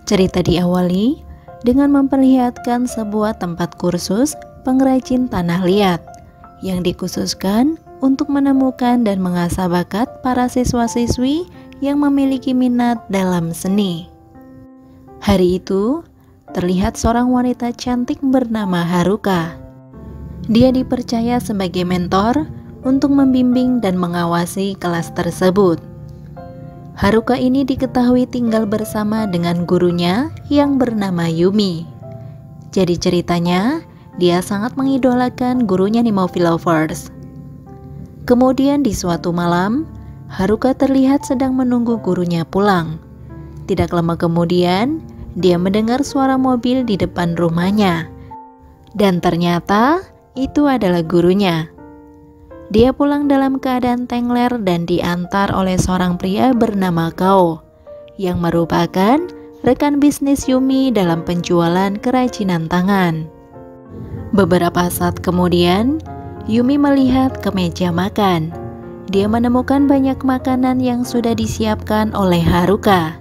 Cerita diawali dengan memperlihatkan sebuah tempat kursus pengrajin tanah liat yang dikhususkan untuk menemukan dan mengasah bakat para siswa-siswi yang memiliki minat dalam seni. Hari itu, terlihat seorang wanita cantik bernama Haruka. Dia dipercaya sebagai mentor untuk membimbing dan mengawasi kelas tersebut. Haruka ini diketahui tinggal bersama dengan gurunya yang bernama Yumi. Jadi ceritanya, dia sangat mengidolakan gurunya Nemophil Lovers. Kemudian di suatu malam, Haruka terlihat sedang menunggu gurunya pulang. Tidak lama kemudian, dia mendengar suara mobil di depan rumahnya. Dan ternyata itu adalah gurunya. Dia pulang dalam keadaan tengler dan diantar oleh seorang pria bernama Kao, yang merupakan rekan bisnis Yumi dalam penjualan kerajinan tangan. Beberapa saat kemudian, Yumi melihat ke meja makan. Dia menemukan banyak makanan yang sudah disiapkan oleh Haruka.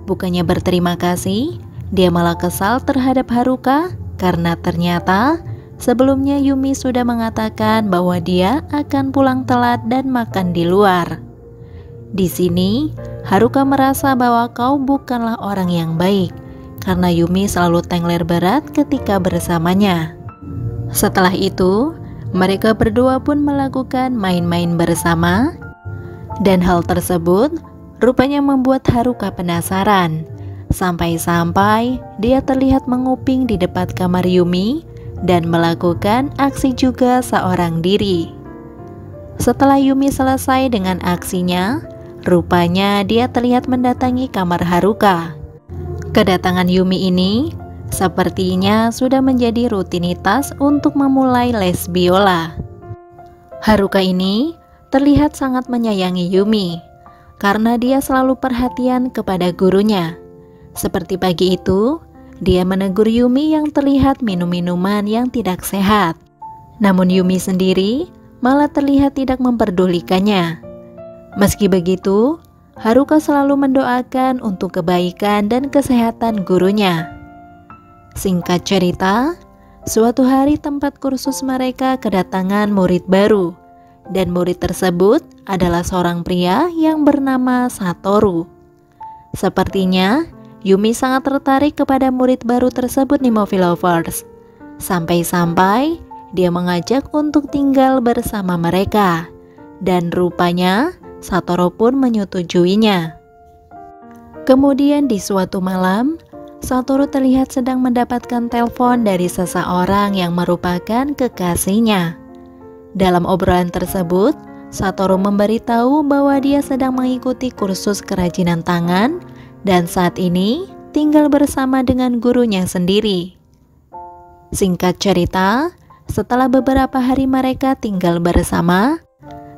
Bukannya berterima kasih, dia malah kesal terhadap Haruka karena ternyata sebelumnya Yumi sudah mengatakan bahwa dia akan pulang telat dan makan di luar. Di sini, Haruka merasa bahwa kau bukanlah orang yang baik karena Yumi selalu tengler berat ketika bersamanya. Setelah itu, mereka berdua pun melakukan main-main bersama, dan hal tersebut rupanya membuat Haruka penasaran. Sampai-sampai dia terlihat menguping di depan kamar Yumi dan melakukan aksi juga seorang diri. Setelah Yumi selesai dengan aksinya, rupanya dia terlihat mendatangi kamar Haruka. Kedatangan Yumi ini sepertinya sudah menjadi rutinitas untuk memulai les biola. Haruka ini terlihat sangat menyayangi Yumi karena dia selalu perhatian kepada gurunya. Seperti pagi itu, dia menegur Yumi yang terlihat minum minuman yang tidak sehat. Namun Yumi sendiri malah terlihat tidak memperdulikannya. Meski begitu, Haruka selalu mendoakan untuk kebaikan dan kesehatan gurunya. Singkat cerita, suatu hari tempat kursus mereka kedatangan murid baru, dan murid tersebut adalah seorang pria yang bernama Satoru. Sepertinya Yumi sangat tertarik kepada murid baru tersebut Nemophil Lovers. Sampai-sampai dia mengajak untuk tinggal bersama mereka. Dan rupanya Satoru pun menyetujuinya. Kemudian di suatu malam, Satoru terlihat sedang mendapatkan telepon dari seseorang yang merupakan kekasihnya. Dalam obrolan tersebut, Satoru memberitahu bahwa dia sedang mengikuti kursus kerajinan tangan dan saat ini tinggal bersama dengan gurunya sendiri. Singkat cerita, setelah beberapa hari mereka tinggal bersama,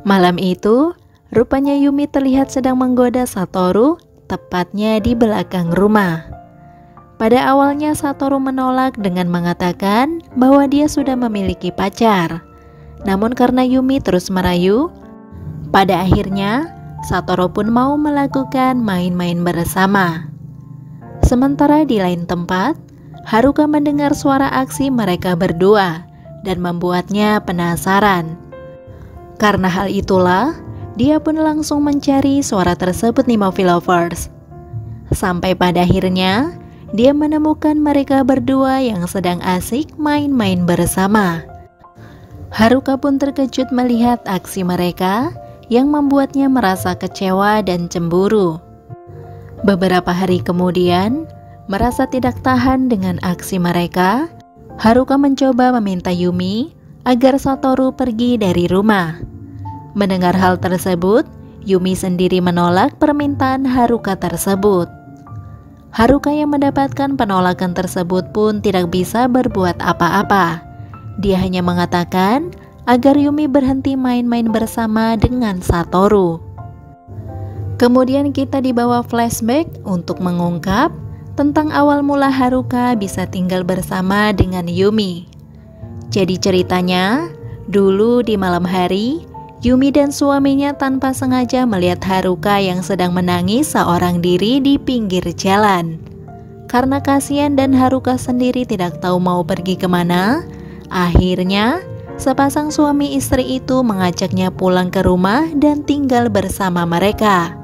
malam itu rupanya Yumi terlihat sedang menggoda Satoru, tepatnya di belakang rumah. Pada awalnya Satoru menolak dengan mengatakan bahwa dia sudah memiliki pacar. Namun karena Yumi terus merayu, pada akhirnya Satoru pun mau melakukan main-main bersama. Sementara di lain tempat, Haruka mendengar suara aksi mereka berdua dan membuatnya penasaran. Karena hal itulah, dia pun langsung mencari suara tersebut Nemophil Lovers. Sampai pada akhirnya, dia menemukan mereka berdua yang sedang asik main-main bersama. Haruka pun terkejut melihat aksi mereka yang membuatnya merasa kecewa dan cemburu. Beberapa hari kemudian, merasa tidak tahan dengan aksi mereka, Haruka mencoba meminta Yumi agar Satoru pergi dari rumah. Mendengar hal tersebut, Yumi sendiri menolak permintaan Haruka tersebut. Haruka yang mendapatkan penolakan tersebut pun tidak bisa berbuat apa-apa. Dia hanya mengatakan agar Yumi berhenti main-main bersama dengan Satoru. Kemudian kita dibawa flashback untuk mengungkap tentang awal mula Haruka bisa tinggal bersama dengan Yumi. Jadi ceritanya, dulu di malam hari, Yumi dan suaminya tanpa sengaja melihat Haruka yang sedang menangis seorang diri di pinggir jalan. Karena kasihan dan Haruka sendiri tidak tahu mau pergi kemana, akhirnya sepasang suami istri itu mengajaknya pulang ke rumah dan tinggal bersama mereka.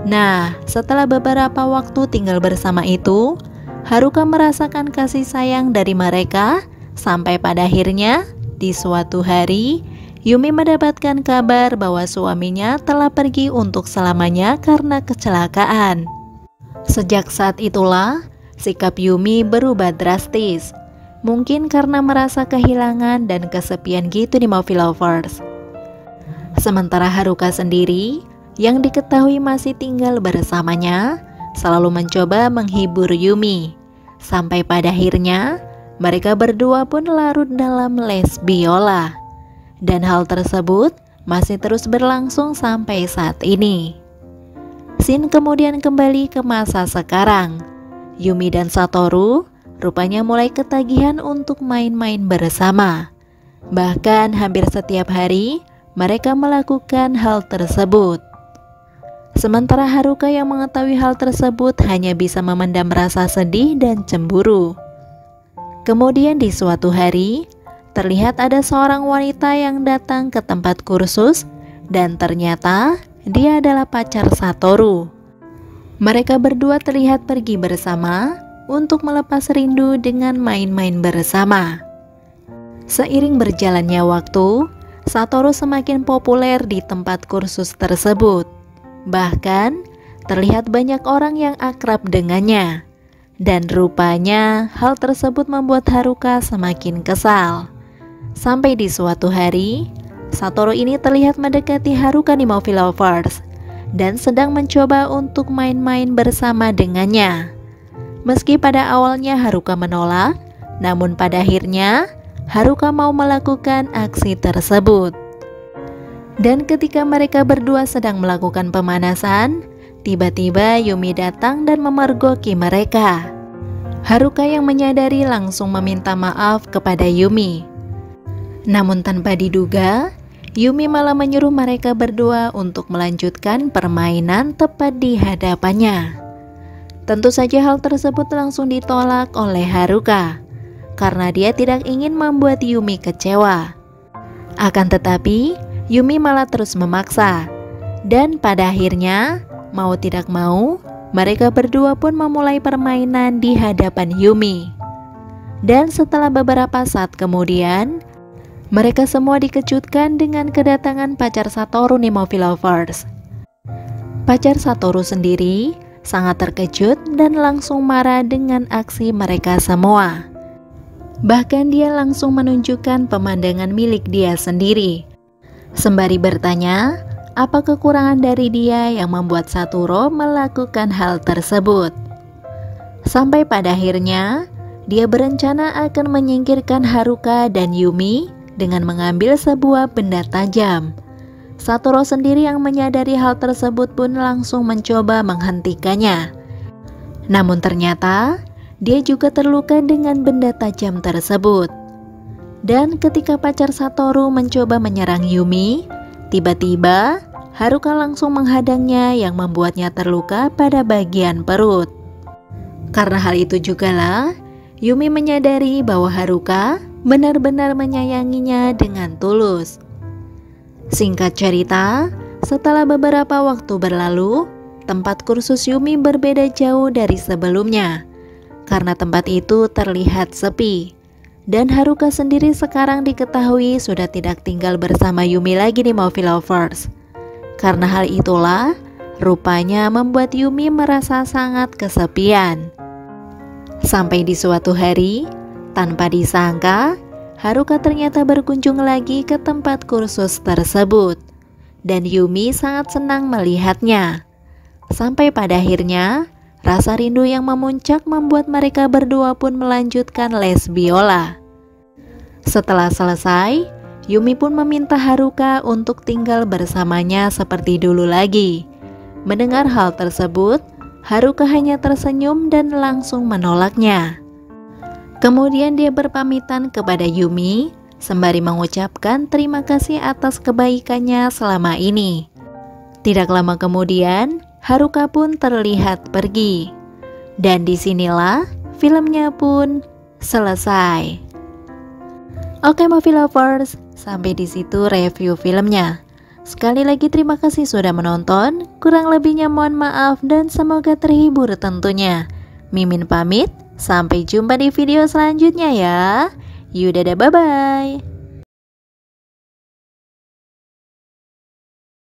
Nah, setelah beberapa waktu tinggal bersama itu, Haruka merasakan kasih sayang dari mereka sampai pada akhirnya di suatu hari Yumi mendapatkan kabar bahwa suaminya telah pergi untuk selamanya karena kecelakaan. Sejak saat itulah, sikap Yumi berubah drastis. Mungkin karena merasa kehilangan dan kesepian gitu di Movie Lovers. Sementara Haruka sendiri, yang diketahui masih tinggal bersamanya, selalu mencoba menghibur Yumi. Sampai pada akhirnya, mereka berdua pun larut dalam les biola. Dan hal tersebut masih terus berlangsung sampai saat ini. Scene kemudian kembali ke masa sekarang. Yumi dan Satoru rupanya mulai ketagihan untuk main-main bersama. Bahkan hampir setiap hari mereka melakukan hal tersebut. Sementara Haruka yang mengetahui hal tersebut hanya bisa memendam rasa sedih dan cemburu. Kemudian di suatu hari, terlihat ada seorang wanita yang datang ke tempat kursus dan ternyata dia adalah pacar Satoru. Mereka berdua terlihat pergi bersama untuk melepas rindu dengan main-main bersama. Seiring berjalannya waktu, Satoru semakin populer di tempat kursus tersebut. Bahkan, terlihat banyak orang yang akrab dengannya. Dan rupanya hal tersebut membuat Haruka semakin kesal. Sampai di suatu hari, Satoru ini terlihat mendekati Haruka di Movie Lovers dan sedang mencoba untuk main-main bersama dengannya. Meski pada awalnya Haruka menolak, namun pada akhirnya Haruka mau melakukan aksi tersebut. Dan ketika mereka berdua sedang melakukan pemanasan, tiba-tiba Yumi datang dan memergoki mereka. Haruka yang menyadari langsung meminta maaf kepada Yumi. Namun tanpa diduga, Yumi malah menyuruh mereka berdua untuk melanjutkan permainan tepat di hadapannya. Tentu saja hal tersebut langsung ditolak oleh Haruka, karena dia tidak ingin membuat Yumi kecewa. Akan tetapi, Yumi malah terus memaksa. Dan pada akhirnya, mau tidak mau, mereka berdua pun memulai permainan di hadapan Yumi. Dan setelah beberapa saat kemudian, mereka semua dikejutkan dengan kedatangan pacar Satoru di Movie Lovers. Pacar Satoru sendiri sangat terkejut dan langsung marah dengan aksi mereka semua. Bahkan dia langsung menunjukkan pemandangan milik dia sendiri, sembari bertanya apa kekurangan dari dia yang membuat Satoru melakukan hal tersebut. Sampai pada akhirnya, dia berencana akan menyingkirkan Haruka dan Yumi dengan mengambil sebuah benda tajam. Satoru sendiri yang menyadari hal tersebut pun langsung mencoba menghentikannya. Namun ternyata dia juga terluka dengan benda tajam tersebut. Dan ketika pacar Satoru mencoba menyerang Yumi, tiba-tiba Haruka langsung menghadangnya yang membuatnya terluka pada bagian perut. Karena hal itu jugalah Yumi menyadari bahwa Haruka benar-benar menyayanginya dengan tulus. Singkat cerita, setelah beberapa waktu berlalu, tempat kursus Yumi berbeda jauh dari sebelumnya. Karena tempat itu terlihat sepi. Dan Haruka sendiri sekarang diketahui sudah tidak tinggal bersama Yumi lagi di Movie Lovers. Karena hal itulah, rupanya membuat Yumi merasa sangat kesepian. Sampai di suatu hari, tanpa disangka, Haruka ternyata berkunjung lagi ke tempat kursus tersebut. Dan Yumi sangat senang melihatnya. Sampai pada akhirnya, rasa rindu yang memuncak membuat mereka berdua pun melanjutkan les biola. Setelah selesai, Yumi pun meminta Haruka untuk tinggal bersamanya seperti dulu lagi. Mendengar hal tersebut, Haruka hanya tersenyum dan langsung menolaknya. Kemudian dia berpamitan kepada Yumi, sembari mengucapkan terima kasih atas kebaikannya selama ini. Tidak lama kemudian, Haruka pun terlihat pergi. Dan disinilah filmnya pun selesai. Oke movie lovers, sampai di situ review filmnya. Sekali lagi terima kasih sudah menonton. Kurang lebihnya mohon maaf dan semoga terhibur tentunya. Mimin pamit, sampai jumpa di video selanjutnya ya. Yaudah, bye bye.